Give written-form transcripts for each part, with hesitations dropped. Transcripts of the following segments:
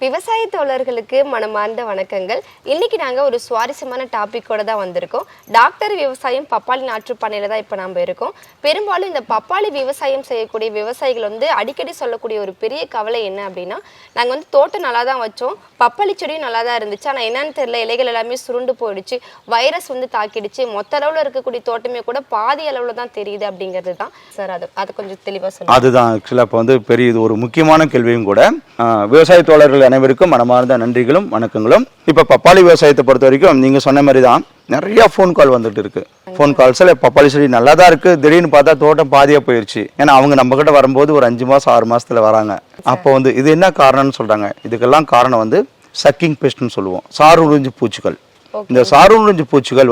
விவசாய தோழர்களுக்கு மனமார்ந்த வணக்கங்கள். இன்னைக்கு நாங்கள் ஒரு சுவாரஸ்யமான டாபிக்கோட தான் வந்திருக்கோம். டாக்டர் விவசாயம் பப்பாளி நாற்று பண்ணையில தான் இப்போ நம்ம இருக்கோம். பெரும்பாலும் இந்த பப்பாளி விவசாயம் செய்யக்கூடிய விவசாயிகள் அடிக்கடி சொல்லக்கூடிய ஒரு பெரிய கவலை என்ன அப்படின்னா, நாங்கள் தோட்டம் நல்லா தான் வச்சோம், பப்பாளி செடியும் நல்லா தான் இருந்துச்சு, ஆனால் என்னன்னு தெரியல, இலைகள் எல்லாமே சுருண்டு போயிடுச்சு, வைரஸ் தாக்கிடுச்சு, மொத்த அளவில் இருக்கக்கூடிய தோட்டமே கூட பாதி அளவில் தான் தெரியுது அப்படிங்கிறது தான் சார். அது கொஞ்சம் தெளிவாக சொல்லுங்கள். அதுதான் ஆக்சுவலாக இப்போ பெரிய ஒரு முக்கியமான கேள்வியும் கூட. விவசாய தோழர்கள் அனைவருக்கும் மனமார்ந்த நன்றிகளும் வணக்கங்களும். இப்போ பப்பாளி விவசாயத்தை பொறுத்த வரைக்கும் நீங்கள் சொன்ன மாதிரி தான் நிறைய ஃபோன் கால் வந்துட்டு இருக்கு. ஃபோன் கால்ஸில் பப்பாளி செடி நல்லா தான் இருக்கு, திடீர்னு பார்த்தா தோட்டம் பாதியாக போயிடுச்சு. ஏன்னா அவங்க நம்ம கிட்ட வரும்போது ஒரு 5 மாதம் 6 மாசத்துல வராங்க. அப்போ இது என்ன காரணம்னு சொல்றாங்க. இதுக்கெல்லாம் காரணம் சக்கிங் பெஸ்ட்னு சொல்லுவோம், சாறு உறிஞ்சு பூச்சிகள். இந்த சாறு உறிஞ்சு பூச்சிகள்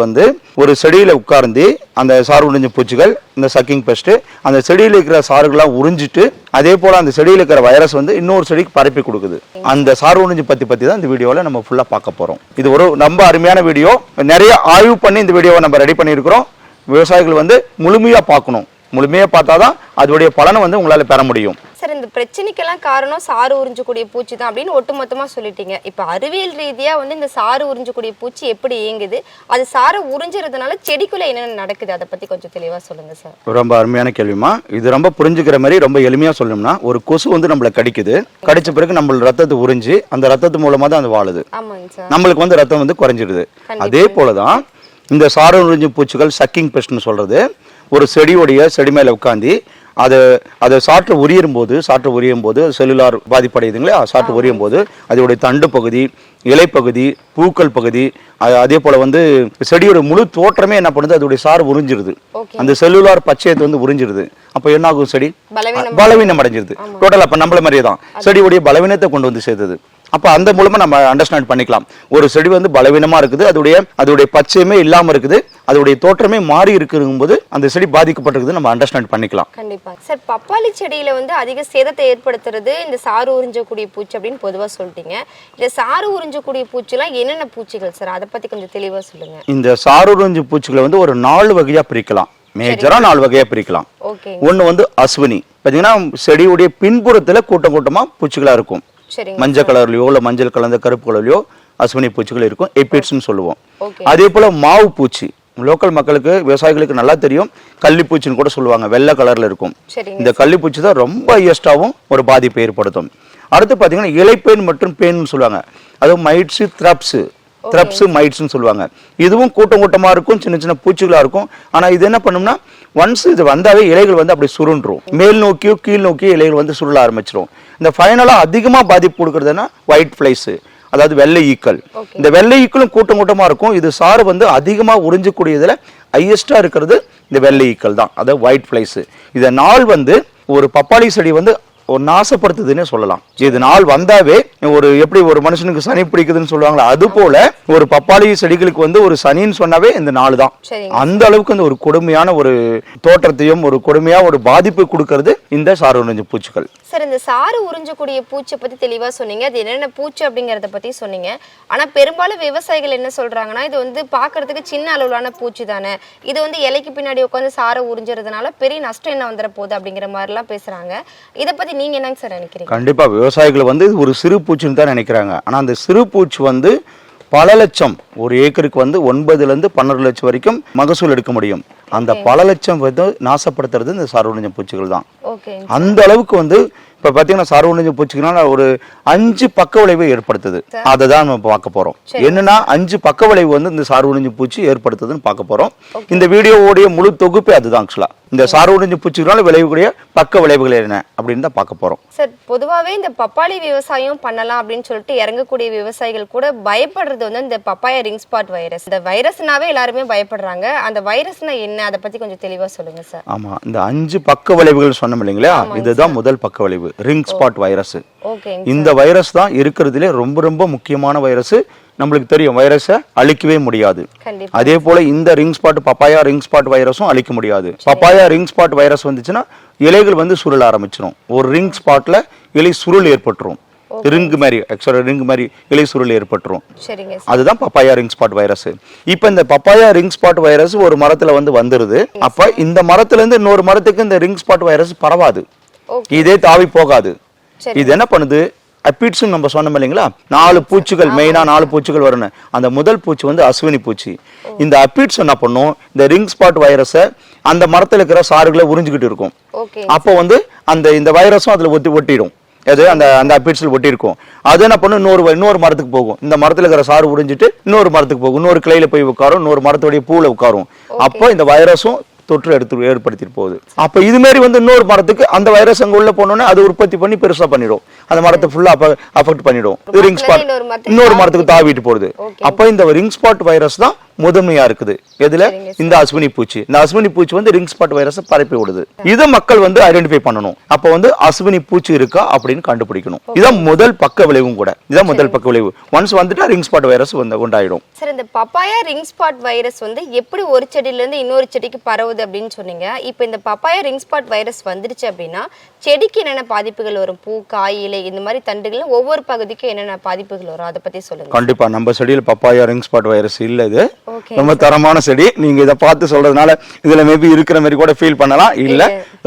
ஒரு செடியில உட்கார்ந்து அந்த சாறு உறிஞ்சு பூச்சிகள் இந்த சக்கிங் பெஸ்ட் அந்த செடியில இருக்கிற சாறுகளாம் உறிஞ்சிட்டு அதே போல அந்த செடியில இருக்கிற வைரஸ் இன்னொரு செடிக்கு பரப்பி கொடுக்குது. அந்த சாறு உறிஞ்சு பத்தி தான் இந்த வீடியோல நம்ம ஃபுல்லா பார்க்க போறோம். இது ஒரு ரொம்ப அருமையான வீடியோ. நிறைய ஆய்வு பண்ணி இந்த வீடியோவை நம்ம ரெடி பண்ணியிருக்கிறோம். விவசாயிகள் முழுமையா பார்க்கணும். முழுமையா பார்த்தாதான் அதோடைய பலனை உங்களால பெற முடியும். சார், இந்த பிரச்சனைக்கெல்லாம் காரணம் சாறு உறிஞ்சக்கூடிய பூச்சி தான் அப்படின்னு ஒட்டுமொத்தமா சொல்லிட்டீங்க. இப்ப அறிவியல் ரீதியா இந்த சாறு உறிஞ்சக்கூடிய பூச்சி எப்படி இயங்குது, அது சாறு உறிஞ்சுறதுனால செடிக்குள்ள என்னென்ன நடக்குது, அதை பத்தி கொஞ்சம் தெளிவா சொல்லுங்க சார். ரொம்ப அருமையான கேள்விமா. இது ரொம்ப புரிஞ்சுக்கிற மாதிரி ரொம்ப எளிமையா சொல்லணும்னா, ஒரு கொசு நம்மளை கடிக்குது, கடிச்ச பிறகு நம்ம ரத்தத்தை உறிஞ்சி அந்த ரத்தத்து மூலமா தான் அது வாழுது. நம்மளுக்கு ரத்தம் குறைஞ்சிடுது. அதே போலதான் இந்த சாறு உறிஞ்சு பூச்சிகள் சக்கிங் பெஸ்ட்னு சொல்றது ஒரு செடி மேல உட்காந்து அதை சாற்று உரியும் போது செல்லுலார் பாதிப்படையுதுங்களா. சாற்று உரியும் போது அதோடைய தண்டு பகுதி, இலைப்பகுதி, பூக்கள் பகுதி, அதே போல செடியோட முழு தோற்றமே என்ன பண்ணுது, அதோடைய சாறு உறிஞ்சிருது. அந்த செல்லுலார் பச்சையத்தை உறிஞ்சிருது. அப்ப என்ன ஆகும், செடி பலவீனம் அடைஞ்சிருது. டோட்டல் அப்ப நம்மள மாதிரியே தான் செடியுடைய பலவீனத்தை கொண்டு சேர்த்தது. அப்ப அந்த மூலமா நம்ம அண்டர்ஸ்டாண்ட் பண்ணிக்கலாம். ஒரு செடி பலவீனமா இருக்குது, அதோடைய பச்சையுமே இல்லாம இருக்குது, அதோடைய தோற்றமே மாறி இருக்கும்போது அந்த செடி பாதிக்கப்பட்டிருக்குது நம்ம அண்டர்ஸ்டாண்ட் பண்ணிக்கலாம். கண்டிப்பா சார். பப்பாளி செடியில அதிக சேதத்தை ஏற்படுத்துறது இந்த சாறு உறிஞ்சக்கூடிய பூச்சி அப்படின்னு பொதுவா சொல்லிட்டீங்க. இந்த சாறு உறிஞ்சக்கூடிய பூச்சிலாம் என்னென்ன பூச்சிகள் சார், அதை பத்தி கொஞ்சம் தெளிவா சொல்லுங்க. இந்த சாறு உறிஞ்சு பூச்சிகளை ஒரு 4 வகையா பிரிக்கலாம். மேஜரா 4 வகையா பிரிக்கலாம். ஒண்ணு அஸ்வினி. பாத்தீங்கன்னா செடியுடைய பின்புறத்துல கூட்டம் கூட்டமா பூச்சிகளா இருக்கும். மஞ்சள் கலர்லயோ இல்ல மஞ்சள் கலந்த கருப்பு கலர்லயோ அஸ்வினி பூச்சிகள் இருக்கும், எபிட்ஸ்னு சொல்லுவோம். அதே போல மாவு பூச்சி, லோக்கல் மக்களுக்கு விவசாயிகளுக்கு நல்லா தெரியும், கள்ளிப்பூச்சின்னு கூட சொல்லுவாங்க, வெள்ளை கலர்ல இருக்கும். இந்த கள்ளிப்பூச்சி தான் ரொம்ப ஹையஸ்டாவும் ஒரு பாதிப்பை ஏற்படுத்தும். அடுத்து பாத்தீங்கன்னா இலைப்பேன் மற்றும் பேன் சொல்லுவாங்க, அது மைட்ஸ் த்ரப்ஸ் மைட்ஸ்னு சொல்லுவாங்க. இதுவும் கூட்டம் கூட்டமா இருக்கும், சின்ன சின்ன பூச்சிகளா இருக்கும். ஆனா இது என்ன பண்ணும்னா, ஒன்ஸ் இது வந்தாவே இலைகள் அப்படி சுருண்டுரும், மேல் நோக்கியோ கீழ் நோக்கியோ இலைகள் சுருள ஆரம்பிச்சிடும். இந்த ஃபைனலா அதிகமா பாதிப்பு கொடுக்கறதுன்னா ஒயிட் ஃபிளைஸ், அதாவது வெள்ளை ஈக்கள். இந்த வெள்ளை ஈக்களும் கூட்டம் கூட்டமா இருக்கும். இது சாறு அதிகமா உறிஞ்சக்கூடியதுல ஹையஸ்டா இருக்கிறது இந்த வெள்ளை ஈக்கள் தான், அதாவது ஒயிட் ஃபிளைஸ். இத நாள் ஒரு பப்பாளி செடி ஒரு நாசப்படுத்துதுன்னு சொல்லலாம். இது நாள் வந்தாவே எப்படி ஒரு மனுஷனுக்கு சனி பிடிக்குதுன்னு சொல்லுவாங்களா, அது போல ஒரு பப்பாளி செடிகளுக்கு ஒரு சனின்னு சொன்னாவே இந்த நாள் தான். அந்த அளவுக்கு ஒரு கொடுமையான ஒரு தோற்றத்தையும் ஒரு கொடுமையா ஒரு பாதிப்பு கொடுக்கறது இந்த சாறு உறிஞ்சு பூச்சிகள். சார், இந்த சாறு உறிஞ்சக்கூடிய பூச்சி பத்தி தெளிவா சொன்னீங்க, அது என்னென்ன பூச்சி அப்படிங்கறத பத்தி சொன்னீங்க. ஆனா பெரும்பாலும் விவசாயிகள் என்ன சொல்றாங்கன்னா, இது பாக்குறதுக்கு சின்ன அளவிலான பூச்சி தானே, இது இலைக்கு பின்னாடி உட்காந்து சாரை உறிஞ்சறதுனால பெரிய நஷ்டம் என்ன வந்துட போகுது அப்படிங்கிற மாதிரி எல்லாம் பேசுறாங்க. இதை பத்தி நீங்க என்னங்க சார் நினைக்கிறீங்க? கண்டிப்பா விவசாயிகள் ஒரு சிறு பூச்சின்னு தான் நினைக்கிறாங்க. ஆனா அந்த சிறு பூச்சி பல லட்சம், ஒரு ஏக்கருக்கு 9 ல இருந்து 12 லட்சம் வரைக்கும் மகசூல் எடுக்க முடியும். அந்த பல லட்சம் நாசப்படுத்துறது இந்த சாறு உறிஞ்சு பூச்சிகள் தான். அந்த அளவுக்கு இப்ப பாத்தீங்கன்னா சாறு உறிஞ்சு பூச்சிகள்னால ஒரு 5 பக்க விளைவை ஏற்படுத்துது. அதை தான் நம்ம பார்க்க போறோம். என்னன்னா 5 பக்க விளைவு இந்த சாறு உறிஞ்சு பூச்சி ஏற்படுத்துதுன்னு பார்க்க போறோம். இந்த வீடியோவுடைய முழு தொகுப்பே அதுதான். ஆக்சுவலா இந்த சாறு உறிஞ்சு பூச்சிகளால விளைவுடைய பக்க விளைவுகள் என்ன அப்படின்னு தான் பார்க்க போறோம். சார், பொதுவாவே இந்த பப்பாளி விவசாயம் பண்ணலாம் அப்படின்னு சொல்லிட்டு இறங்கக்கூடிய விவசாயிகள் கூட பயப்படுறது இந்த பப்பாயா ரிங் ஸ்பாட் வைரஸ். இந்த வைரஸ்னாவே எல்லாருமே பயப்படுறாங்க. அந்த வைரஸ்னா என்ன, அதை பத்தி கொஞ்சம் தெளிவா சொல்லுங்க சார். ஆமா, இந்த 5 பக்க விளைவுகள் சொன்னோம் இல்லைங்களா, இதுதான் முதல் பக்க விளைவு, ரிங் ஸ்பாட் வைரஸ். இந்த வைரஸ் தான் இருக்கிறதுலே ரொம்ப ரொம்ப முக்கியமான வைரஸ். நம்மளுக்கு தெரியும், வைரஸை அழிக்கவே முடியாது. அதே போல இந்த ring spot papaya ring spot வைரஸும் அழிக்க முடியாது. பப்பாயா ரிங் ஸ்பாட் வைரஸ் வந்துச்சுன்னா இலைகள் சுருள ஆரம்பிச்சிடும். ஒரு ரிங் ஸ்பாட்ல இலை சுருள் ஏற்பட்டுரும், ரிங் மாதிரி இலை சுருள் ஏற்பட்டுரும். அதுதான் பப்பாயா ரிங் ஸ்பாட் வைரஸ். இப்ப இந்த பப்பாயா ரிங் ஸ்பாட் வைரஸ் ஒரு மரத்துல வந்துருது. அப்ப இந்த மரத்துல இருந்து இன்னொரு மரத்துக்கு இந்த ரிங் ஸ்பாட் வைரஸ் பரவாது, இதே தாவி போகாது. இது என்ன பண்ணுது, அப்பிட்ஸ் நம்ம சொன்னோம் இல்லைங்களா, 4 பூச்சிகள் மெயினா 4 பூச்சிகள் வரணும். அந்த முதல் பூச்சி வந்து அஸ்வினி பூச்சி. இந்த அப்பிட்ஸ் என்ன பண்ணும், இந்த ரிங் ஸ்பாட் வைரஸை அந்த மரத்துல இருக்கிற சாறுகளை உறிஞ்சிக்கிட்டு இருக்கும். அப்போ வந்து இந்த வைரஸும் அதுல ஒட்டிடும். அது அந்த அப்பிட்ஸ்ல ஒட்டி இருக்கும். அது என்ன பண்ணும், இன்னொரு மரத்துக்கு போகும். இந்த மரத்துல இருக்கிற சாறு உறிஞ்சிட்டு இன்னொரு மரத்துக்கு போகும். இன்னொரு கிளையில போய் உட்காரும், இன்னொரு மரத்துடைய பூல உட்காரும். அப்போ இந்த வைரஸும் தொற்று ஏற்படுத்திட்டு போகுது. அப்ப இது மாதிரி வந்து இன்னொரு மரத்துக்கு அந்த வைரஸ் அங்க உள்ள போனோம்னா அது உற்பத்தி பண்ணி பெருசா பண்ணிடும். அந்த மரத்தை ஃபுல்லா அஃபெக்ட் பண்ணிடும். ரிங் ஸ்பாட் இன்னொரு மரத்துக்கு தாவிட்டு போகுது. அப்ப இந்த ரிங் ஸ்பாட் வைரஸ் தான் முதன்மையா இருக்குது. எதுல? இந்த அஸ்வினி பூச்சி. இந்த அஸ்வினி பூச்சி வந்து ரிங் ஸ்பாட் வைரஸ் பரப்பி விடுது. இதை மக்கள் வந்து ஐடென்டிஃபை பண்ணணும். அப்ப வந்து அஸ்வினி பூச்சி இருக்கா அப்படின்னு கண்டுபிடிக்கணும். இதான் முதல் பக்க விளைவும் கூட. இதான் முதல் பக்க விளைவு. ஒன்ஸ் வந்துட்டா ரிங் ஸ்பாட் வைரஸ் வந்து உண்டாயிடும். சார், இந்த பப்பாயா ரிங் ஸ்பாட் வைரஸ் வந்து எப்படி ஒரு செடியில இருந்து இன்னொரு செடிக்கு பரவுது அப்படின்னு சொன்னீங்க. இப்போ இந்த பப்பாயா ரிங் ஸ்பாட் வைரஸ் வந்துருச்சு அப்படின்னா செடிக்கு என்னென்ன பாதிப்புகள் வரும்? பூ, காய், இலை இந்த மாதிரி தண்டுகள் ஒவ்வொரு பகுதிக்கும் என்னென்ன பாதிப்புகள் வரும், அதை பத்தி சொல்லுங்க. கண்டிப்பா நம்ம செடியில் பப்பாயா ரிங் ஸ்பாட் வைரஸ் இல்ல. இது ரொம்ப தரமான செடி. நீங்க இதை பார்த்து சொல்றதுனால இதுல மேபி இருக்கிற மாதிரி கூட ஃபீல் பண்ணலாம். இல்ல,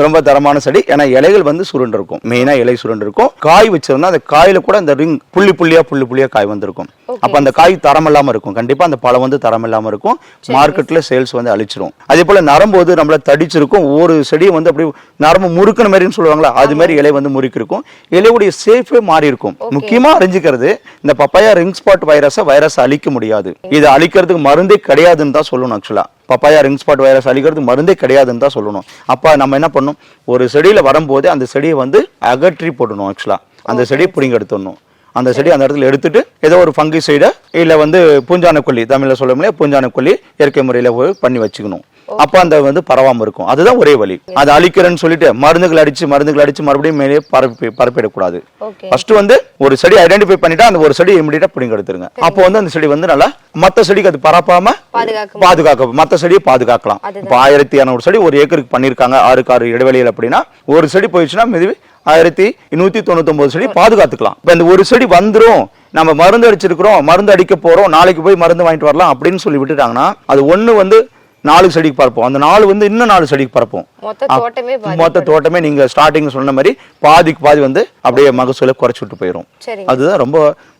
ரொம்ப தரமான செடி. ஏன்னா இலைகள் வந்து சுருண்டு இருக்கும். மெயினா இலை சுருண்டு இருக்கும். காய் வச்சிருந்தா அந்த காயில கூட அந்த ரிங் புள்ளி புள்ளியா காய் வந்திருக்கும். அப்ப அந்த காய் தரம் இல்லாம இருக்கும். கண்டிப்பா அந்த பழம் வந்து தரம் இல்லாம இருக்கும். மார்க்கெட்ல சேல்ஸ் வந்து அழிச்சிரும். அதே போல நரம்போது நம்மள தடிச்சிருக்கும். ஒரு செடியை வந்து அப்படி நரம்பு முறுக்கின மாதிரின்னு சொல்லுவாங்களா, அது மாதிரி இலை வந்து முறுக்கி இருக்கும். இலையுடைய சேஃபே மாறி இருக்கும். முக்கியமா அறிஞ்சுக்கிறது, இந்த பப்பாயா ரிங் ஸ்பாட் வைரஸ் அழிக்க முடியாது. இதை அழிக்கிறதுக்கு மருந்தே கிடையாதுன்னு தான் சொல்லணும். ஆக்சுவலா பப்பாயா ரிங் ஸ்பாட் வைரஸ் அழிக்கிறதுக்கு மருந்தே கிடையாதுன்னு தான் சொல்லணும். அப்ப நம்ம என்ன பண்ணணும், ஒரு செடியில வரும்போது அந்த செடியை வந்து அகற்றி போடணும். ஆக்சுவலா அந்த செடியை பிடிங்க எடுத்துடணும். அந்த செடி அந்த இடத்துல எடுத்துட்டு ஏதோ ஒரு ஃபங்கிசைட இல்ல வந்து பூஞ்சானக்கொல்லி, தமிழ்ல சொல்ல முடியாது, பூஞ்சானக்கொல்லி இயற்கை முறையில பண்ணி வச்சுக்கணும். அப்ப அந்த வந்து பரவாம இருக்கும். அதுதான் ஒரே வழி. அதை அழிக்கிறேன்னு சொல்லிட்டு மருந்துகள் அடிச்சு மறுபடியும் மேலே பரப்பிடக்கூடாது. ஃபர்ஸ்ட் வந்து ஒரு செடி ஐடென்டிஃபை பண்ணிட்டா அந்த ஒரு செடி இமிடியேட்டா பிடிங்க எடுத்துருங்க. அப்போ வந்து அந்த செடி வந்து நல்லா மத்த செடிக்கு அது பரப்பாம மத்த செடியை பாதுகாக்கலாம். இப்ப 1200 செடி ஒரு ஏக்கருக்கு பண்ணிருக்காங்க 6 இடைவெளியில் அப்படின்னா ஒரு செடி போயிடுச்சுன்னா மெதுவே 1199 செடி பாதுகாத்துக்கலாம். இப்ப இந்த ஒரு செடி வந்துரும், நம்ம மருந்து அடிச்சிருக்கிறோம், மருந்து அடிக்க போறோம், நாளைக்கு போய் மருந்து வாங்கிட்டு வரலாம் அப்படின்னு சொல்லி விட்டுட்டாங்கன்னா அது ஒண்ணு வந்து 4 செடிக்கு பரப்போம். அந்த 4 வந்து இன்னும் 4 செடிக்கு பரப்போம். மொத்த தோட்டமே நீங்க ஸ்டார்டிங் சொன்ன மாதிரி பாதிக்கு பாதி வந்து அப்படியே மகசூலை குறைச்சு விட்டு போயிடும். அதுதான் ரொம்ப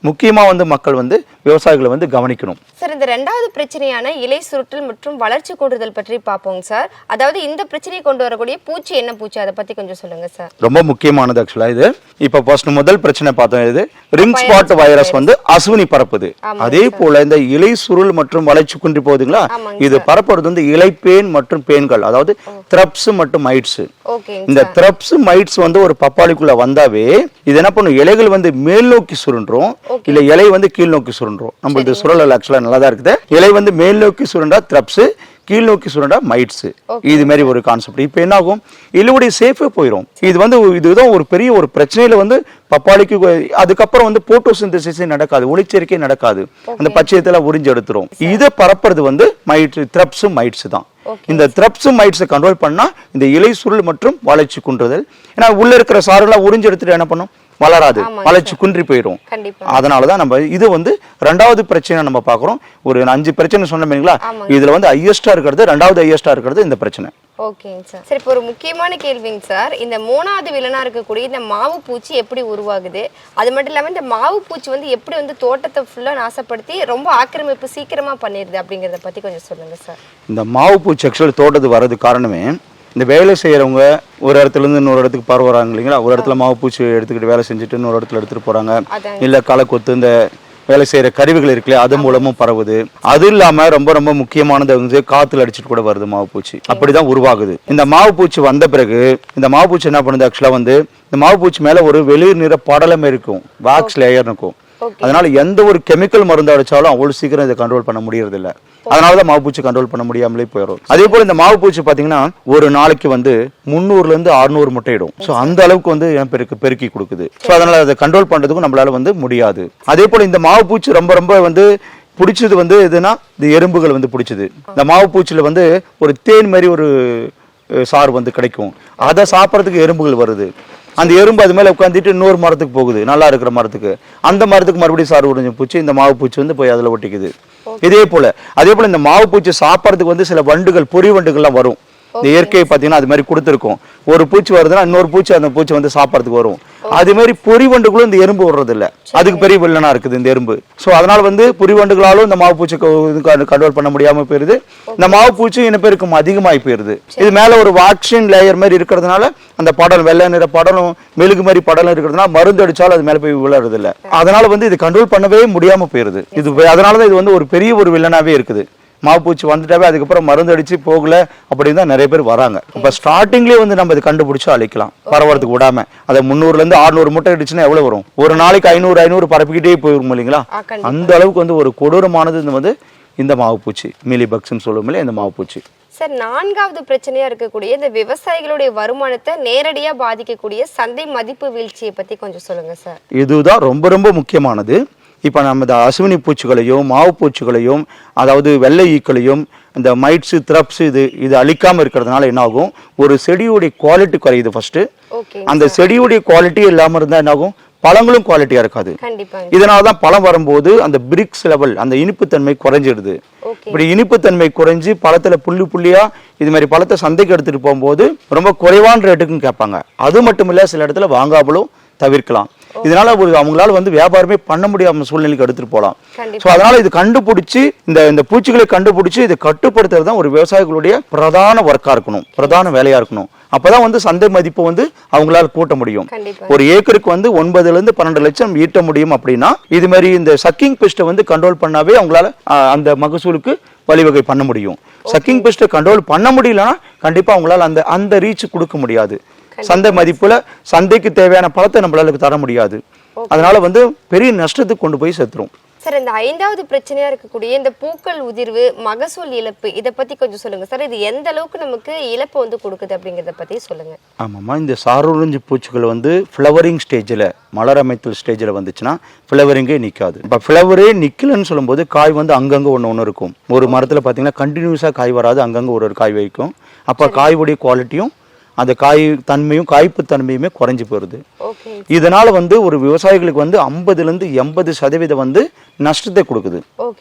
முக்கியமா வந்து மக்கள் வந்து விவசாயிகளை வந்து கவனிக்கணும். சார், இந்த ரெண்டாவது பிரச்சனையான இலை சுருட்டல் மற்றும் வளர்ச்சி கூடுதல் பற்றி பார்ப்போங்க சார். அதாவது இந்த பிரச்சனையை கொண்டு வரக்கூடிய பூச்சி என்ன பூச்சி, அதை பத்தி கொஞ்சம் சொல்லுங்க சார். ரொம்ப முக்கியமானது ஆக்சுவலா இது. இப்ப ஃபர்ஸ்ட் முதல் பிரச்சனை பார்த்தோம், இது ரிங் ஸ்பாட் வைரஸ் வந்து அஸ்வினி பரப்புது. அதே போல இந்த இலை சுருள் மற்றும் வளர்ச்சி குன்றி போகுதுங்களா, இது பரப்புறது வந்து இலைப்பேன் மற்றும் பேன்கள், அதாவது த்ரப்ஸ் மற்றும் மைட்ஸ். இந்த த்ரப்ஸ் மைட்ஸ் வந்து ஒரு பப்பாளிக்குள்ள வந்தாவே இது என்ன பண்ணும், இலைகள் வந்து மேல் நோக்கி சுருண்டும், இல்ல இலை வந்து கீழ் நோக்கி சுருண்டும். நம்மளுடைய சுருளல் ஆக்சுவலா நல்லா தான் இருக்குது. இலை வந்து மேல் நோக்கி சுருண்டா த்ரப்ஸ், கீழ் நோக்கி சுருண்டா மைட்ஸ். இது மாதிரி ஒரு கான்செப்ட். இப்ப என்ன ஆகும், இலுவடைய சேஃபே போயிடும். இதுதான் ஒரு பெரிய ஒரு பிரச்சனையில வந்து பப்பாளிக்கு. அதுக்கப்புறம் வந்து போட்டோசிந்தசிஸ் நடக்காது, ஒளிச்சேர்க்கை நடக்காது, அந்த பச்சையத்துல உறிஞ்சு எடுத்துரும். இதை பரப்புறது வந்து த்ரப்ஸ் மைட்ஸ் தான். இந்த த்ரப்ஸ் மைட்ஸை கண்ட்ரோல் பண்ணா இந்த இலை சுருள் மற்றும் வளர்ச்சி குன்றுதல், ஏன்னா உள்ள இருக்கிற சாரெல்லாம் உறிஞ்சு எடுத்துட்டு என்ன பண்ணும், வளராது, வளர்ச்சி குன்றி போயிடும். அதனாலதான் நம்ம இது வந்து ரெண்டாவது பிரச்சனை நம்ம பாக்குறோம். ஒரு 5 பிரச்சனை சொன்னீங்களா, இதுல வந்து ஹையஸ்டா இருக்கிறது, ரெண்டாவது ஹையஸ்டா இருக்கிறது இந்த பிரச்சனை. ஓகேங்க சார். சரி, இப்போ ஒரு முக்கியமான கேள்விங்க சார். இந்த 3வது வில்லனா இருக்கக்கூடிய இந்த மாவு பூச்சி எப்படி உருவாகுது? அது மட்டும் இல்லாம இந்த மாவு பூச்சி வந்து எப்படி வந்து தோட்டத்தை ஃபுல்லா நாசப்படுத்தி ரொம்ப ஆக்கிரமிப்பு சீக்கிரமா பண்ணிடுது அப்படிங்கறத பத்தி கொஞ்சம் சொல்லுங்க சார். இந்த மாவு பூச்சி ஆக்சுவலி தோட்டத்துக்கு வர்றது காரணமே, இந்த வேலை செய்யறவங்க ஒரு இடத்துல இருந்து இன்னொரு இடத்துக்கு பரவுறாங்க இல்லைங்களா. ஒரு இடத்துல மாவு பூச்சி எடுத்துக்கிட்டு வேலை செஞ்சுட்டு இன்னொரு இடத்துல எடுத்துட்டு போறாங்க. இல்ல களை கொத்து இந்த வேலை செய்யற கருவிகள் இருக்குல்ல, அது மூலமும் பரவுது. அது இல்லாம ரொம்ப ரொம்ப முக்கியமானது வந்து காத்துல அடிச்சுட்டு கூட வருது மாவு பூச்சி. அப்படிதான் உருவாகுது. இந்த மாவு பூச்சி வந்த பிறகு இந்த மாவு பூச்சி என்ன பண்ணுது, ஆக்சுவலா வந்து இந்த மாவு பூச்சி மேல ஒரு வெளிர் நிற படலம் இருக்கும், வாக்ஸ் லேயர் இருக்கும். அதனால எந்த ஒரு கெமிக்கல் மருந்து அடிச்சாலும் அவ்வளவு சீக்கிரம் இதை கண்ட்ரோல் பண்ண முடியறது இல்ல. அதனாலதான் மாவு பூச்சி கண்ட்ரோல் பண்ண முடியாமலே போயிடும். அதே போல இந்த மாவு பூச்சி பாத்தீங்கன்னா ஒரு நாளைக்கு வந்து 300 இருந்து 600 முட்டையிடும். சோ அந்த அளவுக்கு வந்து பெருக்கி கொடுக்குது. சோ அதனால அதை கண்ட்ரோல் பண்றதுக்கும் நம்மளால வந்து முடியாது. அதே போல இந்த மாவு பூச்சி ரொம்ப ரொம்ப வந்து பிடிச்சது வந்து எதுனா இந்த எறும்புகள் வந்து பிடிச்சது. இந்த மாவு பூச்சியில வந்து ஒரு தேன் மாதிரி ஒரு சாறு வந்து கிடைக்கும். அதை சாப்பிட்றதுக்கு எறும்புகள் வருது. அந்த எறும்பு அது மேல உட்காந்துட்டு இன்னொரு மரத்துக்கு போகுது, நல்லா இருக்கிற மரத்துக்கு. அந்த மரத்துக்கு மறுபடியும் சாறு உறிஞ்சு பூச்சி இந்த மாவு பூச்சி வந்து போய் அதுல ஒட்டிக்குது. அதே போல இந்த மாவு பூச்சி சாப்பிட்றதுக்கு வந்து சில வண்டுகள், பொறி வண்டுகள்லாம் வரும். இந்த இயற்கை பாத்தீங்கன்னா அது மாதிரி கொடுத்துருக்கோம். ஒரு பூச்சி வருதுன்னா இன்னொரு பூச்சி அந்த பூச்சி வந்து சாப்பிட்றதுக்கு வரும். அது மாதிரி பொறிவண்டுகளும் இந்த எறும்பு வர்றது இல்ல, அதுக்கு பெரிய வில்லனா இருக்குது இந்த எறும்பு. சோ அதனால வந்து பொறிவண்டுகளாலும் இந்த மாவு பூச்சி கண்ட்ரோல் பண்ண முடியாம போயிருது. இந்த மாவு பூச்சி இனப்பெருக்கம் அதிகமாகி போயிருது. இது மேல ஒரு வாக்சின் லேயர் மாதிரி இருக்கிறதுனால அந்த படலம் வெள்ளை நிற படலம் மெழுகு மாதிரி படலம் இருக்கிறதுனால மருந்து அடிச்சாலும் அது மேல போய் விழுறது இல்ல. அதனால வந்து இது கண்ட்ரோல் பண்ணவே முடியாம போயிருது. இது அதனாலதான் இது வந்து ஒரு பெரிய ஒரு வில்லனாவே இருக்குது. மாவுப்பூச்சி வந்துட்டாவே அதுக்கப்புறம் மருந்து அடிச்சு போகல அப்படின்னு தான் நிறைய பேர் வராங்க. இப்ப ஸ்டார்டிங்லேயே வந்து நம்ம இதை கண்டுபிடிச்சு அழிக்கலாம், பரவறதுக்கு விடாம. அதை 300 இருந்து 600 முட்டை அடிச்சுன்னா எவ்வளவு வரும்? ஒரு நாளைக்கு 500 பரப்பிக்கிட்டே போயிரும் இல்லைங்களா? அந்த அளவுக்கு வந்து ஒரு கொடூரமானது வந்து இந்த மாவுப்பூச்சி, மீலிபக்ஸ்ன்னு சொல்லுவோம் இந்த மாவுப்பூச்சி. சார், 4வது பிரச்சனையா இருக்கக்கூடிய இந்த விவசாயிகளுடைய வருமானத்தை நேரடியா பாதிக்கக்கூடிய சந்தை மதிப்பு வீழ்ச்சியை பத்தி கொஞ்சம் சொல்லுங்க சார். இதுதான் ரொம்ப ரொம்ப முக்கியமானது. இப்போ நம்ம இந்த அசுவினி பூச்சிகளையும் மாவு பூச்சிகளையும் அதாவது வெள்ளை ஈக்களையும் இந்த மைட்ஸு த்ரப்ஸ் இது அழிக்காம இருக்கிறதுனால என்ன ஆகும்? ஒரு செடியுடைய குவாலிட்டி குறையுது ஃபர்ஸ்ட். அந்த செடியுடைய குவாலிட்டி இல்லாம இருந்தா என்ன ஆகும்? பழங்களும் குவாலிட்டியா இருக்காது. இதனாலதான் பழம் வரும்போது அந்த பிரிக்ஸ் லெவல், அந்த இனிப்புத்தன்மை குறைஞ்சிடுது. இப்படி இனிப்புத்தன்மை குறைஞ்சு பழத்துல புள்ளி புள்ளியா இது மாதிரி பழத்தை சந்தைக்கு எடுத்துட்டு போகும்போது ரொம்ப குறைவான ரேட்டுக்கும் கேட்பாங்க. அது மட்டும் இல்ல, சில இடத்துல வாங்காமலும் தவிர்க்கலாம். இதனால அவங்களால வந்து வியாபாரமே பண்ண முடியாம சூழ்நிலைக்கு எடுத்துட்டு போகலாம். சோ அதனால இது கண்டுபிடிச்சு இந்த பூச்சிகளை கண்டுபிடிச்சு இதை கட்டுப்படுத்துறது தான் ஒரு விவசாயிகளுடைய பிரதான ஒர்க்கா இருக்கணும், பிரதான வேலையா இருக்கணும். அப்பதான் வந்து சந்தை மதிப்பு வந்து அவங்களால கூட்ட முடியும். ஒரு ஏக்கருக்கு வந்து 9 இருந்து 12 லட்சம் ஈட்ட முடியும் அப்படின்னா இது மாதிரி இந்த சக்கிங் பெஸ்ட்டை வந்து கண்ட்ரோல் பண்ணாவே அவங்களால அந்த மகசூலுக்கு வழிவகை பண்ண முடியும். சக்கிங் பெஸ்ட்டை கண்ட்ரோல் பண்ண முடியலன்னா கண்டிப்பா அவங்களால அந்த ரீச் கொடுக்க முடியாது. சந்தை மதிப்புல சந்தைக்கு தேவையான பழத்தை நம்மளால தர முடியாது. அதனால வந்து பெரிய நஷ்டத்துக்கு கொண்டு போய் சேர்த்துரும். சார், இந்த 5வது பிரச்சனையா இருக்கக்கூடிய இந்த பூக்கள் உதிர்வு, மகசூல் இழப்பு, இதை பத்தி கொஞ்சம் சொல்லுங்க சார். இது எந்த அளவுக்கு நமக்கு இழப்பு வந்து கொடுக்குது அப்படிங்கறத பத்தி சொல்லுங்க. ஆமாம்மா, இந்த சாரூரஞ்சி பூச்சிகள் வந்து ஃப்ளவரிங் ஸ்டேஜில், மலர் அமைத்தல் ஸ்டேஜில் வந்துச்சுன்னா ஃப்ளவரிங்கே நிற்காது. இப்போ ஃப்ளவரே நிற்கலன்னு சொல்லும்போது காய் வந்து அங்கங்கே ஒன்று இருக்கும். ஒரு மரத்தில் பார்த்தீங்கன்னா கண்டினியூஸாக காய் வராது, அங்கங்கே ஒரு காய் வைக்கும். அப்போ காய்வுடைய குவாலிட்டியும் அந்த காய் தன்மையும் காய்ப்பு தன்மையுமே குறைஞ்சி போயிருது. இதனால வந்து ஒரு விவசாயிகளுக்கு வந்து 50 to 80% வந்து நஷ்டத்தை கொடுக்குது.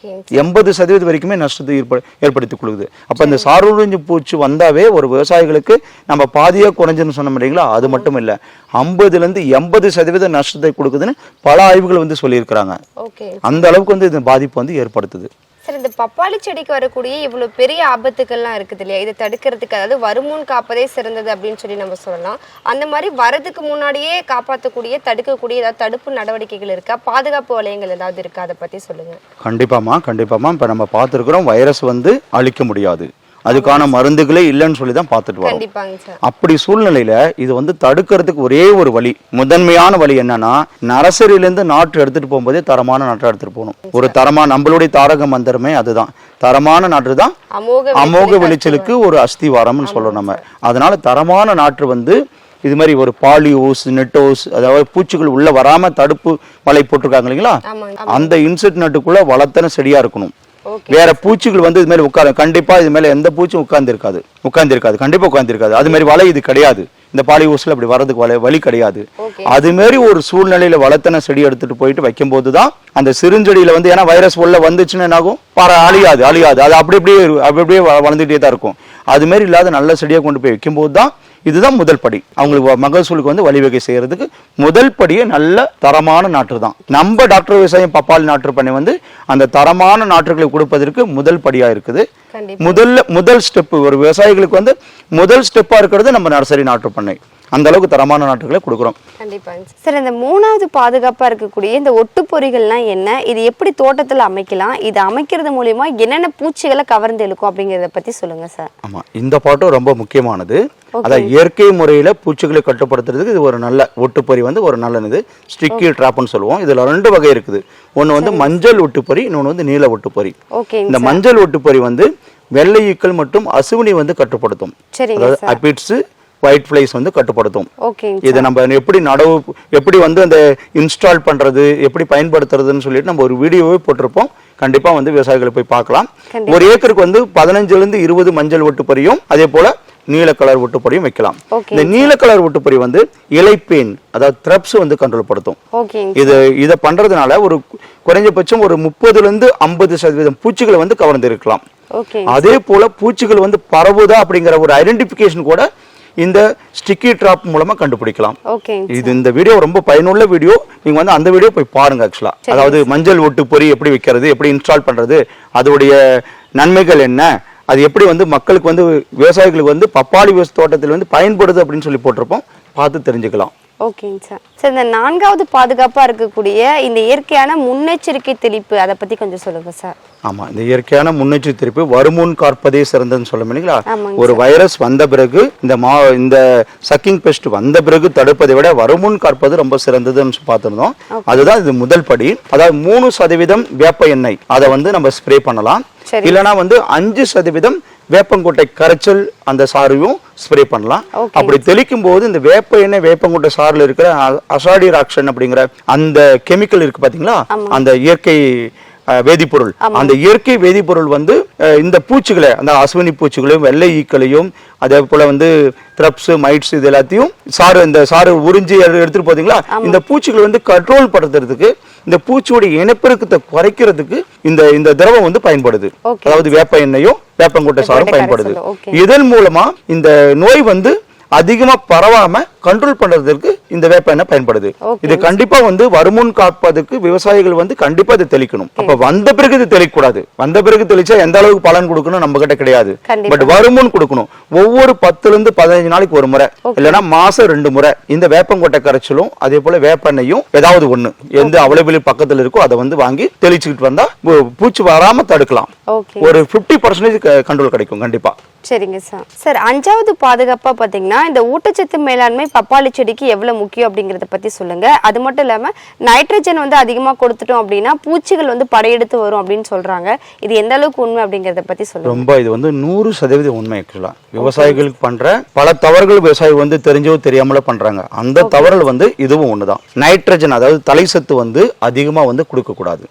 80% வரைக்குமே நஷ்டத்தை ஏற்படுத்தி கொடுக்குது. அப்ப இந்த சாரூரஞ்சி பூச்சி வந்தாவே ஒரு விவசாயிகளுக்கு நம்ம பாதியா குறைஞ்சுன்னு சொன்ன முடியுங்களா? அது மட்டும் இல்ல, 50 to 80% நஷ்டத்தை கொடுக்குதுன்னு பல ஆய்வுகள் வந்து சொல்லியிருக்கிறாங்க. அந்த அளவுக்கு வந்து இந்த பாதிப்பு வந்து ஏற்படுத்துது. சார், இந்த பப்பாளி செடிக்கு வரக்கூடிய இவ்வளவு பெரிய ஆபத்துக்கள்லாம் இருக்குது இல்லையா? இதை தடுக்கிறதுக்கு, அதாவது வருமுன் காப்பதே சிறந்தது அப்படின்னு சொல்லி நம்ம சொல்லலாம். அந்த மாதிரி வரதுக்கு முன்னாடியே காப்பாற்றக்கூடிய, தடுக்கக்கூடிய ஏதாவது தடுப்பு நடவடிக்கைகள் இருக்கா? பாதுகாப்பு வளையங்கள் ஏதாவது இருக்கா? அதை பத்தி சொல்லுங்க. கண்டிப்பாமா. இப்ப நம்ம பார்த்துருக்கிறோம், வைரஸ் வந்து அழிக்க முடியாது, அதுக்கான மருந்துகளே இல்லைன்னு சொல்லி தான் பார்த்துட்டு வரோம். அப்படி சூழ்நிலையில இது வந்து தடுக்கிறதுக்கு ஒரே ஒரு வழி, முதன்மையான வழி என்னன்னா, நர்சரியிலேருந்து நாற்று எடுத்துட்டு போகும்போதே தரமான நாற்று எடுத்துட்டு போகணும். ஒரு தரமான, நம்மளுடைய தாரக மந்திரமே அதுதான், தரமான நாற்று தான் அமோக விளைச்சலுக்கு ஒரு அஸ்திவாரம்னு சொல்றோம் நம்ம. அதனால தரமான நாற்று வந்து இது மாதிரி ஒரு பாலியோஸ், நெட்டோஸ், அதாவது பூச்சிகள் உள்ள வராம தடுப்பு வலை போட்டிருக்காங்க இல்லைங்களா, அந்த இன்செக்ட் நட்டுக்குள்ள வளர்த்தன செடியா இருக்கணும். வேற பூச்சிகள் வந்து இது மாதிரி உட்காரு, கண்டிப்பா இது மேல எந்த பூச்சும் உட்கார்ந்து இருக்காது, கண்டிப்பா உட்கார்ந்து இருக்காது. அது மாதிரி வலை இது கிடையாது. இந்த பாலியோஸ்ல அப்படி வரதுக்கு வழி கிடையாது. அது மாதிரி ஒரு சூழ்நிலையில வளர்த்தன செடி எடுத்துட்டு போயிட்டு வைக்கும் போதுதான் அந்த சிறுஞ்செடியில வந்து, ஏன்னா வைரஸ் உள்ள வந்துச்சுன்னா என்ன ஆகும்? அழியாது. அது அப்படியே வளர்ந்துட்டே தான் இருக்கும். அது மாதிரி இல்லாத நல்ல செடியை கொண்டு போய் வைக்கும் போதுதான் இதுதான் முதல் படி. அவங்களுக்கு மகசூலுக்கு வந்து வழிவகை செய்யறதுக்கு முதல் படியே நல்ல தரமான நாற்று தான். நம்ம டாக்டர் விவசாயம் பப்பாளி நாற்று பண்ணி வந்து அந்த தரமான நாற்றுகளை கொடுப்பதற்கு முதல் படியா இருக்குது. முதல் ஸ்டெப் ஒரு விவசாயிகளுக்கு வந்து முதல் ஸ்டெப்பா இருக்கிறது நம்ம நர்சரி நாற்று பண்ணை. அந்த அளவுக்கு தரமான நாட்டுகளை கொடுக்குறோம். கண்டிப்பா சார். இந்த 3வது பாதுகாப்பா இருக்கக்கூடிய இந்த ஒட்டுப்பொறிகள்லாம் என்ன? இது எப்படி தோட்டத்துல அமைக்கலாம்? இது அமைக்கிறது மூலியமா என்னென்ன பூச்சிகளை கவர்ந்து இழுக்கும் அப்படிங்கறத பத்தி சொல்லுங்க சார். ஆமா, இந்த பாட்டும் ரொம்ப முக்கியமானது. அதாவது இயற்கை முறையில பூச்சிகளை கட்டுப்படுத்துறதுக்கு இது ஒரு நல்ல ஒட்டுப்பொறி வந்து ஒரு நல்லது. ஸ்டிக்கி ட்ராப்னு சொல்லுவோம். இதுல 2 வகை இருக்குது. ஒன்னு வந்து மஞ்சள் ஒட்டுப்பொறி, இன்னொன்னு வந்து நீல ஒட்டுப்பொறி. இந்த மஞ்சள் ஒட்டுப்பொறி வந்து வெள்ளை ஈக்கள் மற்றும் அசுவினி வந்து கட்டுப்படுத்தும். அதாவது அபிட்ஸ், ஒயிட் ஃப்ளைஸ் வந்து கட்டுப்படுத்தும். இதை நம்ம எப்படி வந்து அந்த இன்ஸ்டால் பண்றது, எப்படி பயன்படுத்துறதுன்னு சொல்லிட்டு நம்ம ஒரு வீடியோவே போட்டிருப்போம். கண்டிப்பா வந்து விவசாயிகளை போய் பார்க்கலாம். ஒரு ஏக்கருக்கு வந்து 15 to 20 மஞ்சள் ஒட்டுப்பொறியும் அதே போல நீல கலர் ஒட்டுப்பொறியும் வைக்கலாம். இந்த நீல கலர் ஒட்டுப்பொறி வந்து இலைப்பேன், அதாவது த்ரப்ஸ் வந்து கண்ட்ரோல் படுத்தும். இதை பண்றதுனால ஒரு குறைஞ்சபட்சம் ஒரு 30 to 50% பூச்சிகளை வந்து கவர்ந்து இருக்கலாம். ஓகே. அதே போல பூச்சிகள் வந்து பரவுதா அப்படிங்கிற ஒரு ஐடென்டிபிகேஷன் கூட இந்த ஸ்டிக்கி டிராப் மூலமா கண்டுபிடிக்கலாம். ஓகே. இது இந்த வீடியோ ரொம்ப பயனுள்ள வீடியோ. நீங்க வந்து அந்த வீடியோ போய் பாருங்க. ஆக்சுவலா அதாவது மஞ்சள் ஒட்டு பொறி எப்படி வைக்கிறது, எப்படி இன்ஸ்டால் பண்றது, அதோடைய நன்மைகள் என்ன, அது எப்படி வந்து மக்களுக்கு வந்து விவசாயிகளுக்கு வந்து பப்பாளி தோட்டத்தில் வந்து பயன்படுது அப்படின்னு சொல்லி போட்டிருப்போம். பார்த்து தெரிஞ்சுக்கலாம். ஓகேங்க சார். சார் இந்த 4வது பாதுகாப்பா இருக்கக்கூடிய இந்த இயற்கையான முன்னெச்சரிக்கை தெளிப்பு அதை பத்தி கொஞ்சம் சொல்லுங்க சார். ஆமா, இந்த இயற்கையான முன்னெச்சரிக்கை தெளிப்பு வருமுன் காப்பதே சிறந்ததுன்னு சொல்ல முடியுங்களா. ஆமாங்க ஒரு வைரஸ் வந்த பிறகு இந்த சக்கிங் பெஸ்ட் வந்த பிறகு தடுப்பதை விட வருமுன் காப்பது ரொம்ப சிறந்ததுன்னு பார்த்திருந்தோம். அதுதான் இது முதல் படி. அதாவது 3% வேப்ப எண்ணெய் அதை வந்து நம்ம ஸ்ப்ரே பண்ணலாம். இல்லனா வந்து 5% வேப்பங்கொட்டை கரைச்சல் அந்த சாறையும் ஸ்ப்ரே பண்ணலாம். அப்படி தெளிக்கும் போது இந்த வேப்ப எண்ணெய் வேப்பங்கொட்டை சாறுல இருக்கிற அசாடிராக்ஷன் அப்படிங்கிற அந்த கெமிக்கல் இருக்கு பாத்தீங்களா, அந்த இயற்கை வேதிப்பொருள், அந்த இயற்கை வேதிப்பொருள் வந்து இந்த பூச்சிகளை, அந்த அஸ்வினி பூச்சிகளையும் வெள்ளை ஈக்களையும் அதே போல வந்து த்ரப்ஸ் மைட்ஸ் இது எல்லாத்தையும் இந்த சாறு உறிஞ்சி எடுத்துட்டு போதீங்களா, இந்த பூச்சிகளை வந்து கண்ட்ரோல் படுத்துறதுக்கு, இந்த பூச்சியோட இனப்பெருக்கத்தை குறைக்கிறதுக்கு இந்த திரவம் வந்து பயன்படுது. அதாவது வேப்ப எண்ணெயும் வேப்பங்கொட்டை சாரும் பயன்படுது. இதன் மூலமா இந்த நோய் வந்து அதிகமா பரவாம கண்ட்ரோல் பண்றதுக்கு இந்த வேப்ப எண்ணெய் பயன்படுது. இது கண்டிப்பா வந்து வருமுன் காப்பதுக்கு விவசாயிகள் வந்து கண்டிப்பா இதை தெளிக்கணும். அப்ப வந்த பிறகு இது தெளிக்கக்கூடாது. வந்த பிறகு தெளிச்சா எந்த அளவுக்கு பலன் கொடுக்கணும் நம்ம கிட்ட கிடையாது. பட் வருமுன் கொடுக்கணும். ஒவ்வொரு 10 to 15 நாளைக்கு ஒரு முறை, இல்லைன்னா மாசம் 2 முறை இந்த வேப்பங்கொட்டை கரைச்சலும் அதே போல வேப்பெண்ணையும் ஏதாவது ஒண்ணு எந்த அவைலபிள் பக்கத்துல இருக்கோ அதை வந்து வாங்கி தெளிச்சுக்கிட்டு வந்தா பூச்சி வராம தடுக்கலாம். ஒரு 50% கண்ட்ரோல் கிடைக்கும் கண்டிப்பா. சரிங்க சார். சார் 5வது பாதுகாப்பா பாத்தீங்கன்னா இந்த ஊட்டச்சத்து மேலாண்மை பப்பாளி செடிக்கு எவ்வளவு முக்கியம் அப்படிங்கறத பத்தி சொல்லுங்க. அது மட்டும் இல்லாம நைட்ரஜன் வந்து அதிகமா கொடுத்துட்டோம் அப்படின்னா பூச்சிகள் வந்து படையெடுத்து வரும் அப்படின்னு சொல்றாங்க. இது எந்த அளவுக்கு உண்மை அப்படிங்கறத பத்தி சொல்லுங்க. ரொம்ப இது வந்து 100% உண்மை. ஆக்சுவலா விவசாயிகளுக்கு பண்ற பல தவறுகள் விவசாயி வந்து தெரிஞ்சோ தெரியாமல பண்றாங்க. அந்த தவறுகள் வந்து இதுவும் ஒண்ணுதான். நைட்ரஜன் அதாவது தலைசத்து வந்து அதிகமா வந்து கொடுக்க கூடாது.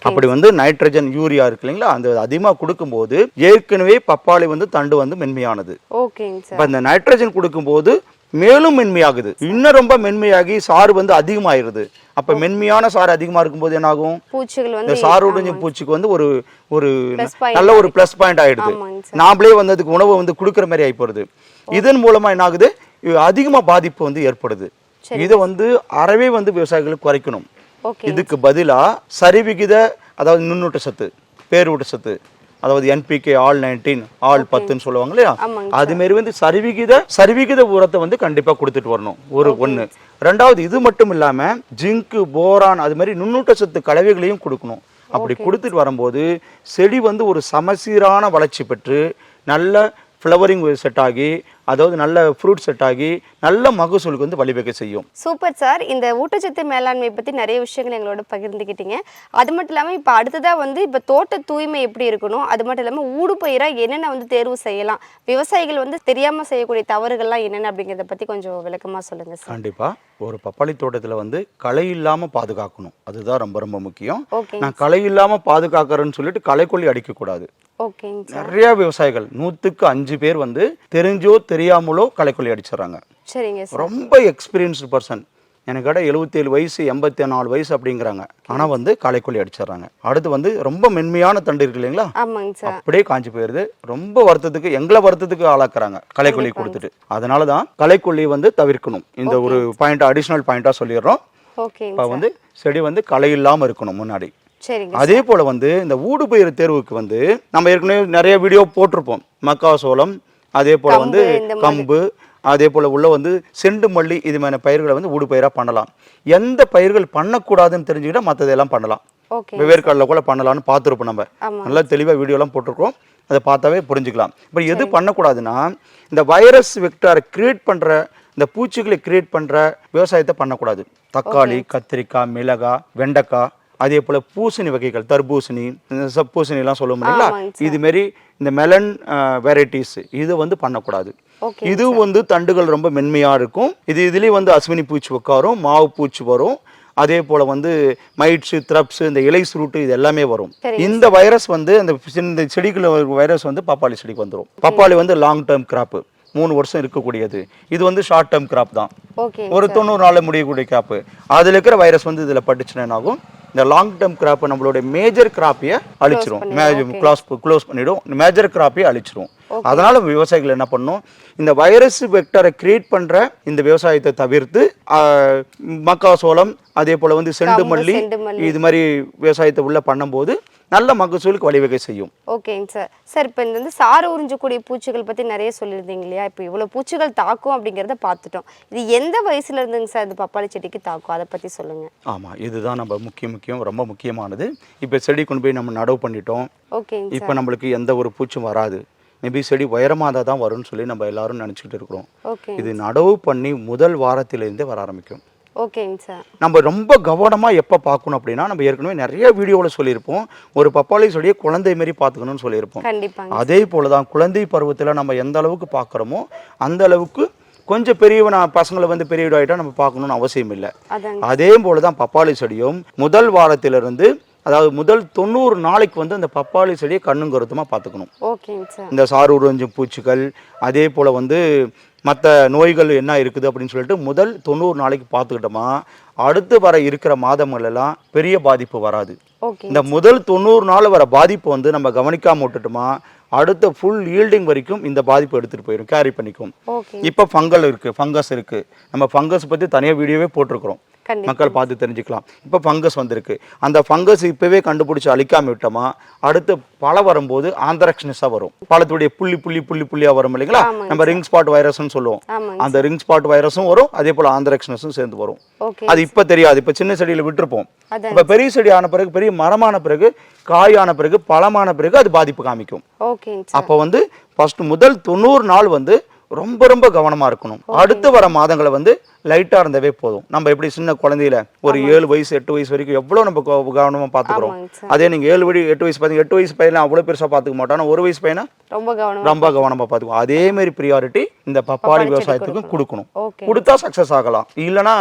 அப்படி வந்து நைட்ரஜன் யூரியா இருக்கு இல்லைங்களா, அந்த அதிகமா கொடுக்கும் போது ஏற்கனவே பப்பாளி வந்து தண்டு வந்து மென்மையானது. இந்த நைட்ரஜன் கொடுக்கும் போது மேலும் மென்மையாகுது, இன்னும் ரொம்ப மென்மையாகி சாறு வந்து அதிகமாயிருது. அப்ப மென்மையான சாறு அதிகமா இருக்கும்போது என்ன ஆகும், இந்த சாறு உடைஞ்ச பூச்சிக்கு வந்து ஒரு நல்ல ஒரு பிளஸ் பாயிண்ட் ஆயிடுது. நாமளே வந்து அதுக்கு உணவு வந்து கொடுக்கற மாதிரி ஆகி போறது. இதன் மூலமா என்ன ஆகுது, அதிகமா பாதிப்பு வந்து ஏற்படுது. இதை வந்து அறவே வந்து விவசாயிகளுக்கு குறைக்கணும். இதுக்கு பதிலா சரிவிகித அதாவது நுண்ணூட்ட சத்து, பேரூட்ட சத்து, அதாவது NPK ஆல் 19 ஆல் 10 சொல்லுவாங்க இல்லையா, அது மாதிரி வந்து சரிவிகித உரத்தை வந்து கண்டிப்பா கொடுத்துட்டு வரணும். ஒண்ணு. ரெண்டாவது இது மட்டும் இல்லாம ஜிங்க், போரான் அது மாதிரி நுண்ணூட்ட சத்து கலவைகளையும் கொடுக்கணும். அப்படி கொடுத்துட்டு வரும்போது செடி வந்து ஒரு சமசீரான வளர்ச்சி பெற்று நல்ல ஃப்ளவரிங் செட் ஆகி, அதாவது நல்ல ஃப்ரூட் செட் ஆகி நல்ல மகசூலுக்கு வந்து வழிவகை செய்யும். Super sir. இந்த ஊட்டச்சத்து மேலாண்மை பத்தி நிறைய விஷயங்கள் எங்களோட பகிர்ந்துக்கிட்டீங்க. அது மட்டும் இல்லாமல் இப்போ அடுத்ததா வந்து இப்போ தோட்ட தூய்மை எப்படி இருக்கணும், அது மட்டும் இல்லாமல் ஊடுபயிரா என்னென்ன வந்து தேர்வு செய்யலாம், விவசாயிகள் வந்து தெரியாம செய்யக்கூடிய தவறுகள்லாம் என்னென்ன அப்படிங்கிறத பத்தி கொஞ்சம் விளக்கமா சொல்லுங்க சார். கண்டிப்பா. ஒரு பப்பாளி தோட்டத்துல வந்து களை இல்லாம பாதுகாக்கணும், அதுதான் ரொம்ப ரொம்ப முக்கியம். நான் களை இல்லாம பாதுகாக்கிறேன்னு சொல்லிட்டு களைக்கொல்லி அடிக்க கூடாது. நிறைய விவசாயிகள் 100க்கு 5 பேர் வந்து தெரிஞ்சோ தெரியாமலோ களைக்கொல்லி அடிச்சிடறாங்க. ரொம்ப எக்ஸ்பீரியன்ஸ்டு பர்சன், எனக்கு 77 வயசு 84 வயசு அப்படிங்கிறாங்க, ஆனா வந்து களைக்கொல்லி அடிச்சிடறாங்க. அடுத்து வந்து ரொம்ப மென்மையான தண்டு இருக்கு இல்லைங்களா, அப்படியே காஞ்சி போயிருது. ரொம்ப எங்களை வருத்தத்துக்கு ஆளாக்குறாங்க களைக்கொல்லி கொடுத்துட்டு. அதனாலதான் களைக்கொல்லி வந்து தவிர்க்கணும். இந்த ஒரு பாயிண்ட் அடிஷனல் பாயிண்டா சொல்லிடுறோம். இப்ப வந்து செடி வந்து களை இல்லாம இருக்கணும் முன்னாடி. அதே போல வந்து இந்த ஊடுபயிர் தேர்வுக்கு வந்து நம்ம ஏற்கனவே நிறைய வீடியோ போட்டிருப்போம். மக்காசோளம், அதே போல வந்து கம்பு, அதே போல உள்ள வந்து செண்டு மல்லி, இது மாதிரி பயிர்களை வந்து ஊடுபயிரா பண்ணலாம். எந்த பயிர்கள் பண்ணக்கூடாதுன்னு தெரிஞ்சுக்கிட்டா மற்றதெல்லாம் பண்ணலாம். வேர்க்கடலை கூட பண்ணலாம்னு பார்த்துருப்போம். நம்ம நல்லா தெளிவாக வீடியோலாம் போட்டிருக்கோம், அதை பார்த்தாவே புரிஞ்சுக்கலாம். இப்போ எது பண்ணக்கூடாதுன்னா இந்த வைரஸ் வெக்டாரை கிரியேட் பண்ற, இந்த பூச்சிகளை கிரியேட் பண்ற விவசாயத்தை பண்ணக்கூடாது. தக்காளி, கத்திரிக்காய், மிளகாய், வெண்டைக்காய், அதே போல பூசணி வகைகள், தர்பூசணி, சப்பூசணி எல்லாம் சொல்ல முடியுங்களா, இது மாதிரி இந்த மெலன் வெரைட்டிஸ் இது வந்து பண்ணக்கூடாது. இது வந்து தண்டுகள் ரொம்ப மென்மையா இருக்கும். இதுலயே வந்து அஸ்வினி பூச்சி உட்காரும், மாவு பூச்சி வரும், அதே போல வந்து மைட்ஸ், த்ரப்ஸ், இந்த இலை சுருட்டு இது எல்லாமே வரும். இந்த வைரஸ் வந்து அந்த செடிகள் வைரஸ் வந்து பப்பாளி செடிக்கு வந்துடும். பப்பாளி வந்து லாங் டேர்ம் கிராப், 3 வருஷம் இருக்கக்கூடியது. இது வந்து ஷார்ட் டேர்ம் கிராப் தான், ஒரு 90 நாள்ல முடியக்கூடிய கிராப். அதுல இருக்கிற வைரஸ் வந்து இதுல பட்டுச்சுன்னா ஆகும், இந்த லாங் டேர்ம் கிராப் நம்மளுடைய மேஜர் கிராப்பையே அழிச்சிரும், க்ளோஸ் பண்ணிடும், மேஜர் கிராப்பையே அழிச்சிரும். அதனால விவசாயிகள் என்ன பண்ணணும், இந்த வைரஸ் வெக்டரை கிரியேட் பண்ற இந்த விவசாயத்தை தவிர்த்து மக்காசோளம் அதே போல வந்து செண்டு மல்லி இது மாதிரி விவசாயத்தை உள்ள பண்ணும்போது நல்ல மகசூலுக்கு வழிவகை செய்யும். ஓகேங்க சார். சார் இப்போ இந்த வந்து சாறு உறிஞ்சக்கூடிய பூச்சிகள் பற்றி நிறைய சொல்லியிருந்தீங்க இல்லையா? இப்போ இவ்வளோ பூச்சிகள் தாக்கும் அப்படிங்கிறத பார்த்துட்டோம். இது எந்த வயசுல இருந்துங்க சார் இந்த பப்பாளி செடிக்கு தாக்கும், அதை பற்றி சொல்லுங்க. ஆமாம், இதுதான் நம்ம முக்கியம் ரொம்ப முக்கியமானது. இப்போ செடி கொண்டு போய் நம்ம நடவு பண்ணிட்டோம். ஓகேங்க. இப்போ நம்மளுக்கு எந்த ஒரு பூச்சும் வராது, மேபி செடி உயரமாக தான் வரும்னு சொல்லி நம்ம எல்லாரும் நினச்சிக்கிட்டு இருக்கிறோம். இது நடவு பண்ணி முதல் வாரத்திலிருந்தே வர ஆரம்பிக்கும். ஓகேங்க சார். நம்ம ரொம்ப கவனமாக எப்போ பார்க்கணும் அப்படின்னா, நம்ம ஏற்கனவே நிறைய வீடியோவில் சொல்லியிருப்போம், ஒரு பப்பாளி செடியை குழந்தை மாரி பார்த்துக்கணும்னு சொல்லியிருப்போம். கண்டிப்பாக. அதே போல தான் குழந்தை பருவத்தில் நம்ம எந்த அளவுக்கு பார்க்குறோமோ அந்த அளவுக்கு கொஞ்சம் பெரியவனா பசங்களை வந்து பெரிய ஆகிட்டா நம்ம பார்க்கணும்னு அவசியம் இல்லை. அதே போல தான் பப்பாளி செடியும் முதல் வாரத்திலிருந்து, அதாவது முதல் 90 நாளைக்கு வந்து அந்த பப்பாளி செடியை கண்ணும் கருத்துமாக பார்த்துக்கணும். இந்த சாறு உறிஞ்சும் பூச்சிகள் அதே போல் வந்து மற்ற நோய்கள் என்ன இருக்குது அப்படின்னு சொல்லிட்டு முதல் 90 நாளைக்கு பார்த்துக்கிட்டோமா அடுத்து வர இருக்கிற மாதங்கள் எல்லாம் பெரிய பாதிப்பு வராது. இந்த முதல் 90 நாள் வர பாதிப்பு வந்து நம்ம கவனிக்காம விட்டுட்டோமா அடுத்த ஃபுல் ஈல்டிங் வரைக்கும் இந்த பாதிப்பு எடுத்துகிட்டு போயிடும், கேரி பண்ணிக்கும். இப்போ ஃபங்கஸ் இருக்கு, நம்ம ஃபங்கஸ் பற்றி தனியாக வீடியோவே போட்டிருக்கிறோம், மக்கள் பார்த்து தெரிஞ்சுக்கலாம். இப்போ ஃபங்கஸ் வந்திருக்கு, அந்த ஃபங்கஸ் இப்போவே கண்டுபிடிச்சி அழிக்காம விட்டோமா அடுத்து பழம் வரும்போது ஆந்த்ராக்ஸ்னஸாக வரும், பழத்துடைய புள்ளியாக வரும் இல்லைங்களா, நம்ம ரிங் ஸ்பாட் வைரஸ்ன்னு சொல்லுவோம். அந்த ரிங் ஸ்பாட் வைரஸும் வரும், அதே போல் ஆந்த்ராக்ஸ்னஸும் சேர்ந்து வரும். அது இப்போ தெரியாது, இப்போ சின்ன செடியில் விட்டுருப்போம். இப்போ பெரிய செடி ஆன பிறகு, பெரிய மரமான பிறகு, காயான பிறகு, பழமான பிறகு அது பாதிப்பு காமிக்கும். அப்போ வந்து ஃபர்ஸ்ட் முதல் 90 நாள் வந்து ரொம்ப கவனமா இருக்கணும். அடுத்து வர மாதங்களை வந்து லைட்டா இருந்தவே போதும். நம்ம எப்படி சின்ன குழந்தையில ஒரு 7 வயசு 8 வயசு வரைக்கும் எவ்வளவு நம்ம கவனமா பாத்துக்கிறோம், அதே நீங்க 7 வயசு பாத்தீங்க, 8 வயசு பையன் அவ்வளவு பெருசா பாத்துக்க மாட்டான், 1 வயசு பையனா ரொம்ப கவனமா பாத்துக்கும். அதே மாதிரி ப்ரியாரிட்டி இந்த பப்பாளி விவசாயத்துக்கும் கொடுக்கணும். கொடுத்தா சக்சஸ் ஆகலாம், இல்லைன்னா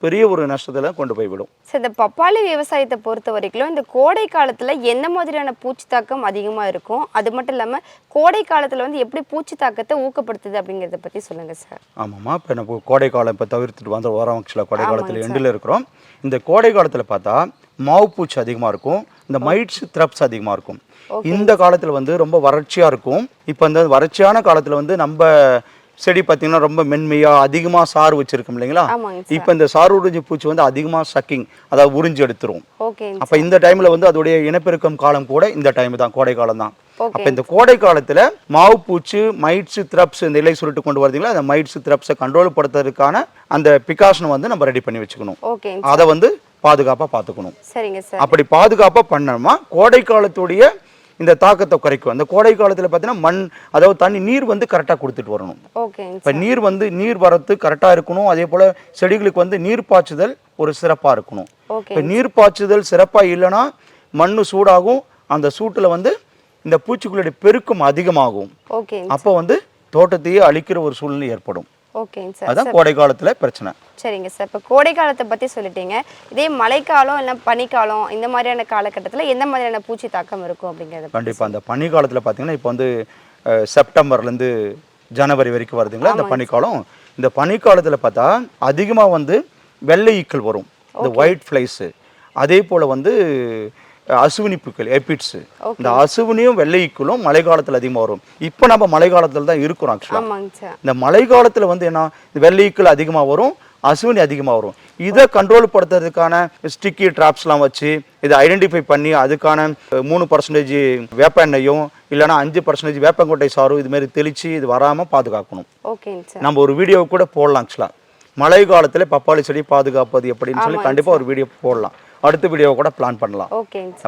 பெரிய ஒரு நஷ்டத்துல கொண்டு போய் விடும். இந்த பப்பாளி விவசாயத்தை பொறுத்த வரைக்கும் இந்த கோடை காலத்துல எந்த மாதிரியான பூச்சி தாக்கம் அதிகமா இருக்கும், அது மட்டும் இல்லாம கோடை காலத்துல வந்து எப்படி பூச்சி தாக்கத்தை ஊக்கப்படுத்துது அப்படிங்கறத பத்தி சொல்லுங்க சார். ஆமாமா, இப்ப நம்ம கோடை காலம் இப்ப தவிர்த்துட்டு வந்து வரோம். ஆக்சுவலாக கோடை காலத்தில் எண்டில் இருக்கிறோம். இந்த கோடை காலத்தில் பார்த்தா மாவு பூச்சி அதிகமாக இருக்கும், இந்த மைட்ஸ் த்ரப்ஸ் அதிகமாக இருக்கும். இந்த காலத்தில் வந்து ரொம்ப வறட்சியாக இருக்கும். இப்போ இந்த வறட்சியான காலத்தில் வந்து நம்ம செடி பார்த்தீங்கன்னா ரொம்ப மென்மையாக அதிகமாக சாறு வச்சிருக்கோம் இல்லைங்களா. இப்போ இந்த சாறு உறிஞ்சி பூச்சி வந்து அதிகமாக சக்கிங், அதாவது உறிஞ்சி எடுத்துரும். அப்போ இந்த டைமில் வந்து அதோடைய இனப்பெருக்கம் காலம் கூட இந்த டைம் தான், கோடை காலம் தான். அப்ப இந்த கோடை காலத்துல மாவு பூச்சி, மைட்ஸ் த்ரப்ஸ், இந்த இலை சுருட்டு கொண்டு வரீங்களா, அந்த மைட்ஸ் த்ரப்ஸை கண்ட்ரோல் படுத்துறதுக்கான அந்த பிகாஷனை வந்து நம்ம ரெடி பண்ணி வச்சுக்கணும். அதை வந்து பாதுகாப்பா பார்த்துக்கணும். அப்படி பாதுகாப்பா பண்ணணுமா கோடை காலத்துடைய இந்த தாக்கத்தை குறைக்கும். அந்த கோடை காலத்துல பார்த்தீங்கன்னா மண், அதாவது தண்ணி, நீர் வந்து கரெக்டா கொடுத்துட்டு வரணும். இப்ப நீர் வரத்து கரெக்டா இருக்கணும். அதே போல செடிகளுக்கு வந்து நீர் பாய்ச்சுதல் ஒரு சிறப்பா இருக்கணும். இப்ப நீர் பாய்ச்சுதல் சிறப்பா இல்லைன்னா மண்ணு சூடாகும், அந்த சூட்டுல வந்து இந்த பூச்சிகளுடைய பெருக்கம் அதிகமாகும். அப்போ வந்து தோட்டத்தையே அழிக்கிற ஒரு சூழ்நிலை ஏற்படும். அதான் கோடை காலத்துல பிரச்சனை. சரிங்க சார். இப்போ கோடை காலத்தை பத்தி சொல்லிட்டீங்க, இதே மழைக்காலம் இல்லை பனிக்காலம் இந்த மாதிரியான காலகட்டத்தில் எந்த மாதிரியான பூச்சி தாக்கம் இருக்கும் அப்படிங்கிறது? கண்டிப்பா அந்த பனி காலத்துல பார்த்தீங்கன்னா இப்போ வந்து செப்டம்பர்லேருந்து ஜனவரி வரைக்கும் வருதுங்களா இந்த பனிக்காலம். இந்த பனிக்காலத்தில் பார்த்தா அதிகமாக வந்து வெள்ளை ஈக்கள் வரும், இந்த ஒயிட் ஃப்ளைஸ். அதே போல் வந்து அசுவினி புக்கள், எபிட்ஸ். இந்த அசுவினியும் வெள்ளை ஈக்களும் மழை காலத்தில் அதிகமாக வரும். இப்போ நம்ம மழை காலத்தில் தான் இருக்கிறோம். ஆக்சுவலாக இந்த மழை காலத்தில் வந்து என்ன, வெள்ளை ஈக்கள் அதிகமாக வரும், அசுவினி அதிகமாக வரும். இதை கண்ட்ரோல் படுத்துறதுக்கான ஸ்டிக்கி ட்ராப்ஸ்லாம் வச்சு இதை ஐடென்டிஃபை பண்ணி அதுக்கான 3% வேப்ப எண்ணெயும் இல்லைனா 5% வேப்பங்கொட்டை சாரும் இது மாதிரி தெளித்து இது வராமல் பாதுகாக்கணும். நம்ம ஒரு வீடியோ கூட போடலாம். ஆக்சுவலாக மழை காலத்தில் பப்பாளி செடி பாதுகாப்பது எப்படின்னு சொல்லி கண்டிப்பாக ஒரு வீடியோ போடலாம், அடுத்த வீடியோ கூட பிளான் பண்ணலாம்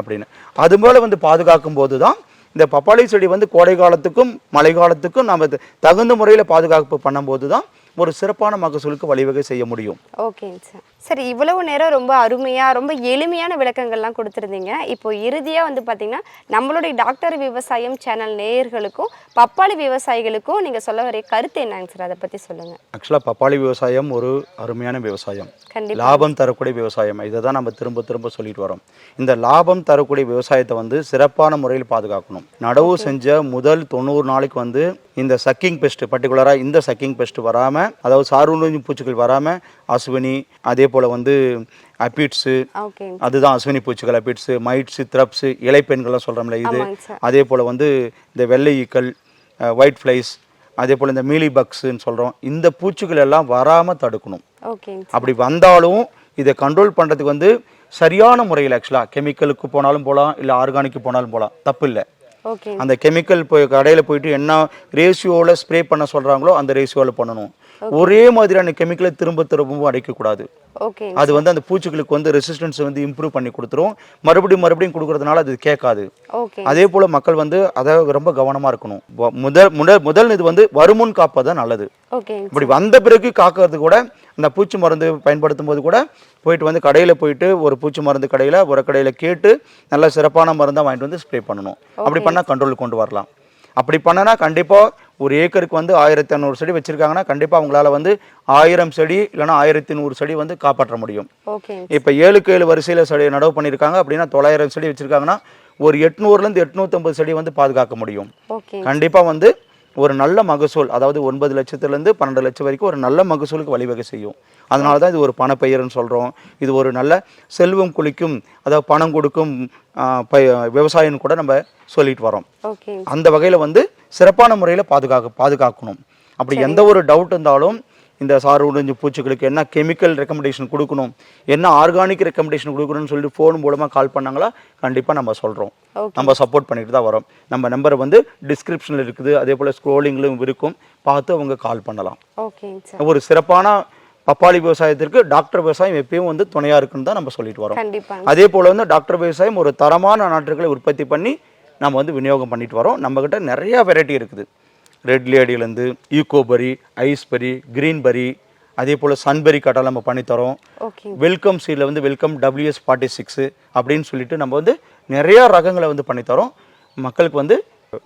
அப்படின்னு. அது மேலே வந்து பாதுகாக்கும் போது தான் இந்த பப்பாளி செடி வந்து கோடை காலத்துக்கும் மழை காலத்துக்கும் நம்ம தகுந்த முறையில் பாதுகாப்பு பண்ணும்போது தான் ஒரு சிறப்பான மகசூலுக்கு வழிவகை செய்ய முடியும். ஓகேங்க சார். சரி, இவ்வளவு நேரம் ரொம்ப அருமையாக ரொம்ப எளிமையான விளக்கங்கள்லாம் கொடுத்துருந்தீங்க. இப்போ இறுதியாக வந்து பார்த்தீங்கன்னா நம்மளுடைய டாக்டர் விவசாயம் சேனல் நேயர்களுக்கும் பப்பாளி விவசாயிகளுக்கும் நீங்கள் சொல்ல வர கருத்து என்னங்க சார், அதை பற்றி சொல்லுங்கள். ஆக்சுவலாக பப்பாளி விவசாயம் ஒரு அருமையான விவசாயம், லாபம் தரக்கூடிய விவசாயம். இதை தான் நம்ம திரும்ப சொல்லிட்டு வரோம். இந்த லாபம் தரக்கூடிய விவசாயத்தை வந்து சிறப்பான முறையில் பாதுகாக்கணும். நடவு செஞ்ச முதல் 90 நாளைக்கு வந்து இந்த சக்கிங் பெஸ்ட், பர்டிகுலராக இந்த சக்கிங் பெஸ்ட் வராமல் அதாவது சார் நோய் பூச்சிகள் வராம அஸ்வினி, அதே போல வந்து அபிட்ஸு, ஓகே அதுதான் அஸ்வினி பூச்சிகள், அபிட்ஸு, மைட்ஸு, த்ரப்ஸு, இலைப்பெண்கள்லாம் சொல்கிறோம்ல இது, ஆமாங்க சார். அதே போல் வந்து இந்த வெள்ளை ஈக்கள், ஒயிட் ஃப்ளைஸ், அதே போல் இந்த மீலி பக்ஸுன்னு சொல்கிறோம், இந்த பூச்சிகள் எல்லாம் வராமல் தடுக்கணும். ஓகே அப்படி வந்தாலும் இதை கண்ட்ரோல் பண்ணுறதுக்கு வந்து சரியான முறையில் ஆக்சுவலாக கெமிக்கலுக்கு போனாலும் போகலாம், இல்லை ஆர்கானிக்கு போனாலும் போகலாம், தப்பு இல்லை. ஓகே அந்த கெமிக்கல் போய் கடையில் போயிட்டு என்ன ரேஷியோவில் ஸ்ப்ரே பண்ண சொல்கிறாங்களோ அந்த ரேஷியோவில் பண்ணணும். ஒரே மாதிரியான கெமிக்கலை திரும்ப திரும்பவும் அடைக்கக்கூடாது. ஓகே அது வந்து அந்த பூச்சிகளுக்கு வந்து ரெசிஸ்டன்ஸ் வந்து இம்ப்ரூவ் பண்ணி கொடுத்துரும். மறுபடியும் கொடுக்கறதுனால அது கேட்காது. ஓகே அதே போல மக்கள் வந்து அதை ரொம்ப கவனமா இருக்கணும். முதல் இது வந்து வருமுன் காப்பதான் நல்லது. ஓகே இப்படி வந்த பிறகு காக்கிறது கூட அந்த பூச்சி மருந்து பயன்படுத்தும் போது கூட போயிட்டு வந்து கடையில போயிட்டு ஒரு பூச்சி மருந்து கடையில கேட்டு நல்ல சிறப்பான மருந்தை வாங்கிட்டு வந்து ஸ்ப்ரே பண்ணணும். அப்படி பண்ணா கண்ட்ரோல் கொண்டு வரலாம். அப்படி பண்ணனா கண்டிப்பா ஒரு ஏக்கருக்கு வந்து 1500 செடி வச்சிருக்காங்கன்னா கண்டிப்பா அவங்களால வந்து 1000 செடி இல்லைன்னா 1100 செடி வந்து காப்பாற்ற முடியும். ஓகே இப்போ 7க்கு 7 வரிசையில் செடி நடவு பண்ணியிருக்காங்க அப்படின்னா 900 செடி வச்சிருக்காங்கன்னா ஒரு 800லேருந்து 850 செடி வந்து பாதுகாக்க முடியும். ஓகே கண்டிப்பா வந்து ஒரு நல்ல மகசூல், அதாவது 9 லட்சத்துலேருந்து 12 லட்சம் வரைக்கும் ஒரு நல்ல மகசூலுக்கு வழிவகை செய்யும். அதனால தான் இது ஒரு பணப்பயிர்னு சொல்கிறோம். இது ஒரு நல்ல செல்வம் குளிக்கும், அதாவது பணம் கொடுக்கும் விவசாயம்னு கூட நம்ம சொல்லிட்டு வரோம். ஓகே அந்த வகையில் வந்து சிறப்பான முறையில் பாதுகாக்கணும். அப்படி எந்த ஒரு டவுட் இருந்தாலும் இந்த சார் உறிஞ்சு பூச்சிகளுக்கு என்ன கெமிக்கல் ரெக்கமெண்டேஷன் கொடுக்கணும், என்ன ஆர்கானிக் ரெக்கமெண்டேஷன் கொடுக்கணும்னு சொல்லிட்டு ஃபோன் மூலமாக கால் பண்ணாங்களா கண்டிப்பாக நம்ம சொல்கிறோம். நம்ம சப்போர்ட் பண்ணிட்டு தான் வரோம். நம்ம நம்பர் வந்து டிஸ்கிரிப்ஷனில் இருக்குது, அதே போல் ஸ்க்ரோலிங்லும் இருக்கும், பார்த்து அவங்க கால் பண்ணலாம். ஓகே ஒரு சிறப்பான பப்பாளி விவசாயத்திற்கு டாக்டர் விவசாயம் எப்பயும் வந்து துணையா இருக்குன்னு தான் நம்ம சொல்லிட்டு வரோம். கண்டிப்பா அதே போல வந்து டாக்டர் விவசாயம் ஒரு தரமான நாற்றுகளை உற்பத்தி பண்ணி நம்ம வந்து விநியோகம் பண்ணிட்டு வரோம். நம்ம கிட்ட நிறைய வெரைட்டி இருக்குது. ரெட் லேடியிலேருந்து ஈகோபெரி, ஐஸ்பெரி, கிரீன்பெரி, அதே போல் சன்பெரி கட்டை நம்ம பண்ணித்தரோம். ஓகே வெல்கம் சீடில் வந்து வெல்கம் WS46 அப்படின்னு சொல்லிட்டு நம்ம வந்து நிறையா ரகங்களை வந்து பண்ணித்தரோம். மக்களுக்கு வந்து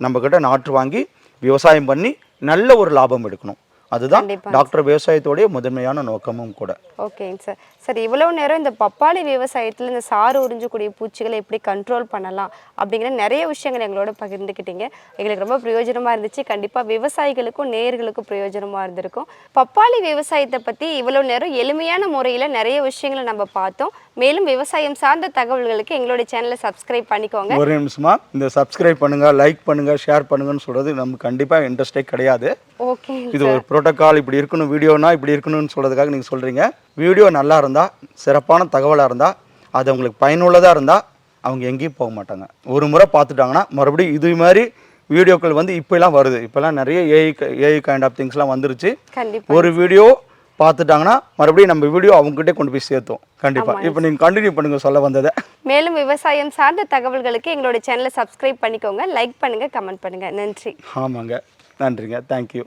நம்மக்கிட்ட நாற்று வாங்கி விவசாயம் பண்ணி நல்ல ஒரு லாபம் எடுக்கணும். அதுதான் டாக்டர் விவசாயத்தோடைய முதன்மையான நோக்கமும் கூட. ஓகேங்க சார். சார் இவ்வளவு நேரம் இந்த பப்பாளி விவசாயத்தில் இந்த சாறு உறிஞ்சக்கூடிய பூச்சிகளை எப்படி கண்ட்ரோல் பண்ணலாம் அப்படிங்கிற நிறைய விஷயங்கள் எங்களோட பகிர்ந்துக்கிட்டீங்க. எங்களுக்கு ரொம்ப பிரயோஜனமாக இருந்துச்சு. கண்டிப்பாக விவசாயிகளுக்கும் நேயர்களுக்கும் பிரயோஜனமாக இருந்திருக்கும். பப்பாளி விவசாயத்தை பற்றி இவ்வளவு நேரம் எளிமையான முறையில் நிறைய விஷயங்களை நம்ம பார்த்தோம். மேலும் விவசாயம் சார்ந்த தகவல்களுக்கு எங்களுடைய சேனலை சப்ஸ்கிரைப் பண்ணிக்கோங்க. ஒரு நிமிஷமா இந்த சப்ஸ்கிரைப் பண்ணுங்க, லைக் பண்ணுங்க, ஷேர் பண்ணுங்கன்னு சொல்றது நமக்கு கண்டிப்பாக இன்ட்ரெஸ்டே கிடையாது. ஓகே, இது ஒரு புரோட்டோகால், இப்படி இருக்கணும் வீடியோனா இப்படி இருக்கணும்னு சொல்றதுக்காக நீங்கள் சொல்றீங்க. வீடியோ நல்லா இருந்தால், சிறப்பான தகவலாக இருந்தால், அது அவங்களுக்கு பயனுள்ளதாக இருந்தால் அவங்க எங்கேயும் போக மாட்டாங்க. ஒரு முறை பார்த்துட்டாங்கன்னா மறுபடியும் இது மாதிரி வீடியோக்கள் வந்து இப்போலாம் வருது. இப்போலாம் நிறைய ஏஐ கைண்ட் ஆஃப் திங்ஸ்லாம் வந்துருச்சு. ஒரு வீடியோ பார்த்துட்டாங்கன்னா மறுபடியும் நம்ம வீடியோ அவங்ககிட்டே கொண்டு போய் சேர்த்தோம். கண்டிப்பாக இப்போ நீங்கள் கண்டினியூ பண்ணுங்க சொல்ல வந்ததை. மேலும் விவசாயம் சார்ந்த தகவல்களுக்கு எங்களோட சேனலை சப்ஸ்கிரைப் பண்ணிக்கோங்க, லைக் பண்ணுங்க, கமெண்ட் பண்ணுங்க. நன்றி. ஆமாங்க, நன்றிங்க, தேங்க்யூ.